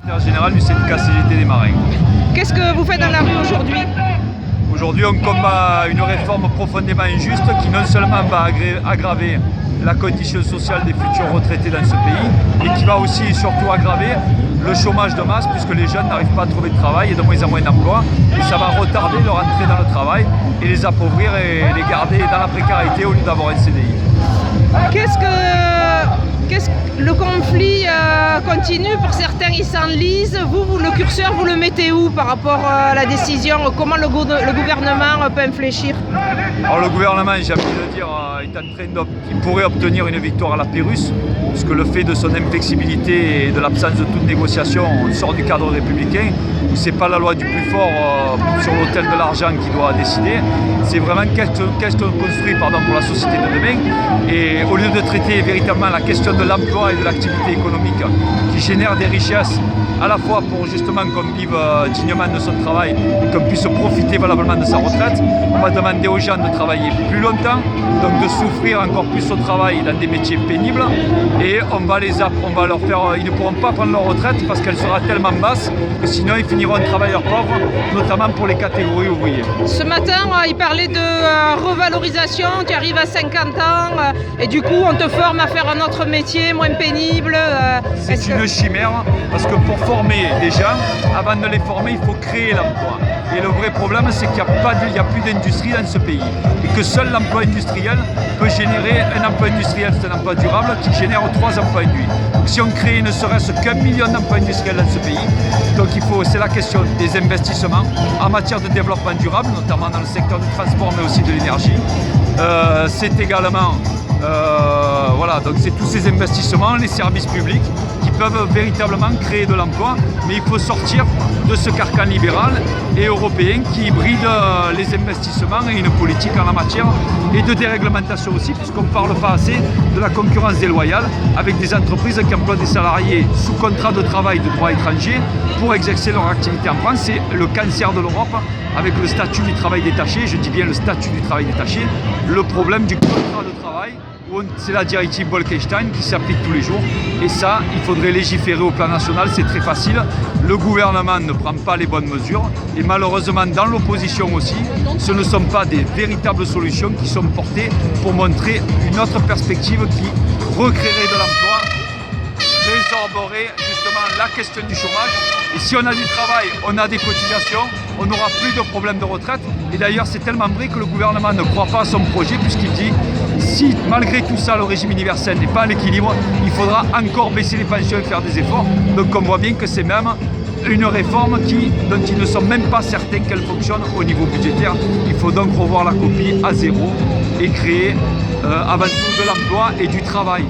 secrétaire général du syndicat CGT des marins. Qu'est-ce que vous faites dans la rue aujourd'hui? Aujourd'hui, on combat une réforme profondément injuste qui non seulement va aggraver la condition sociale des futurs retraités dans ce pays, mais qui va aussi et surtout aggraver le chômage de masse puisque les jeunes n'arrivent pas à trouver de travail et de moins en moins d'emplois. Et ça va retarder leur entrée dans le travail et les appauvrir et les garder dans la précarité au lieu d'avoir un CDI. Le conflit continue, pour certains il s'enlise. Vous, le curseur, vous le mettez où par rapport à la décision? Comment le gouvernement peut infléchir? Alors le gouvernement, j'ai envie de dire, il pourrait obtenir une victoire à la Pyrrhus, puisque le fait de son inflexibilité et de l'absence de toute négociation, on sort du cadre républicain, où c'est pas la loi du plus fort sur l'autel de l'argent qui doit décider. C'est vraiment qu'est-ce qu'on construit pour la société de demain. Et au lieu de traiter véritablement la question de l'emploi et de l'activité économique qui génère des richesses à la fois pour justement qu'on vive dignement de son travail et qu'on puisse profiter valablement de sa retraite, on va demander aux gens de travailler plus longtemps, donc de souffrir encore plus au travail dans des métiers pénibles, et on va leur faire, ils ne pourront pas prendre leur retraite parce qu'elle sera tellement basse que sinon ils finiront travailleurs pauvres, notamment pour les catégories ouvrières. Ce matin, il parlait de revalorisation, tu arrives à 50 ans et du coup on te forme à faire un autre métier moins pénible. C'est une chimère parce que pour former des gens, avant de les former, il faut créer l'emploi. Et le vrai problème, c'est qu'il n'y a plus d'industrie dans ce pays. Et que seul l'emploi industriel peut générer un emploi industriel, c'est un emploi durable qui génère 3 emplois induits. Donc si on crée ne serait-ce qu'1 million d'emplois industriels dans ce pays, donc c'est la question des investissements en matière de développement durable, notamment dans le secteur du transport, mais aussi de l'énergie. C'est également, donc c'est tous ces investissements, les services publics qui peuvent véritablement créer de l'emploi, mais il faut sortir de ce carcan libéral et européen qui bride les investissements et une politique en la matière et de déréglementation aussi, puisqu'on ne parle pas assez de la concurrence déloyale avec des entreprises qui emploient des salariés sous contrat de travail de droit étranger pour exercer leur activité en France. C'est le cancer de l'Europe avec le statut du travail détaché, je dis bien le statut du travail détaché, le problème du contrat de travail, c'est la directive Bolkestein qui s'applique tous les jours. Et ça, il faudrait légiférer au plan national, c'est très facile. Le gouvernement ne prend pas les bonnes mesures. Et malheureusement, dans l'opposition aussi, ce ne sont pas des véritables solutions qui sont portées pour montrer une autre perspective qui recréerait de l'emploi, résorberait justement la question du chômage. Et si on a du travail, on a des cotisations, on n'aura plus de problème de retraite. Et d'ailleurs, c'est tellement vrai que le gouvernement ne croit pas à son projet puisqu'il dit si malgré tout ça, le régime universel n'est pas à l'équilibre, il faudra encore baisser les pensions et faire des efforts. Donc on voit bien que c'est même une réforme dont ils ne sont même pas certains qu'elle fonctionne au niveau budgétaire. Il faut donc revoir la copie à zéro et créer avant tout de l'emploi et du travail.